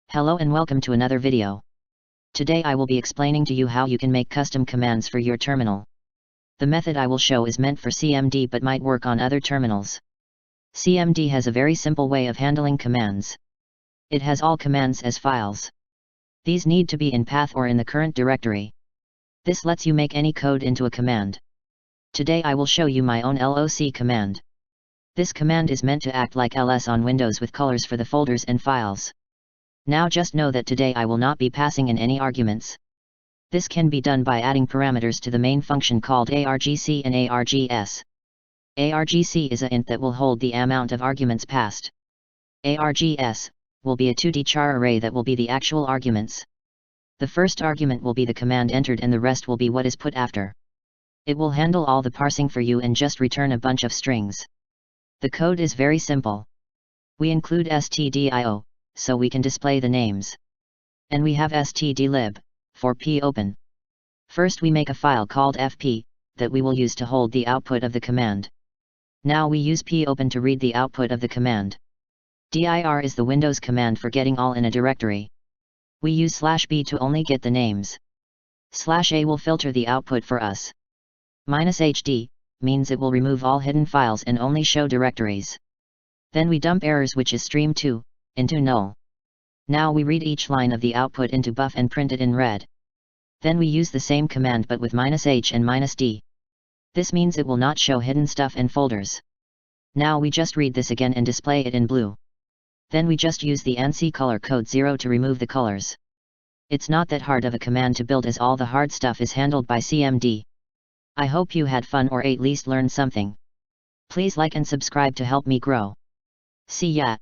Hello and welcome to another video. Today I will be explaining to you how you can make custom commands for your terminal. The method I will show is meant for CMD but might work on other terminals. CMD has a very simple way of handling commands. It has all commands as files. These need to be in path or in the current directory. This lets you make any code into a command. Today I will show you my own LOC command. This command is meant to act like ls on Windows with colors for the folders and files. Now just know that today I will not be passing in any arguments. This can be done by adding parameters to the main function called argc and args. Argc is a int that will hold the amount of arguments passed. Args will be a 2D char array that will be the actual arguments. The first argument will be the command entered and the rest will be what is put after. It will handle all the parsing for you and just return a bunch of strings. The code is very simple. We include stdio, so we can display the names. And we have stdlib, for popen. First we make a file called fp, that we will use to hold the output of the command. Now we use popen to read the output of the command. dir is the Windows command for getting all in a directory. We use /b to only get the names. /a will filter the output for us. -hd means it will remove all hidden files and only show directories. Then we dump errors, which is stream2, into null. Now we read each line of the output into buff and print it in red. Then we use the same command but with -h and -d. This means it will not show hidden stuff and folders. Now we just read this again and display it in blue. Then we just use the ANSI color code 0 to remove the colors. It's not that hard of a command to build, as all the hard stuff is handled by CMD. I hope you had fun or at least learned something. Please like and subscribe to help me grow. See ya.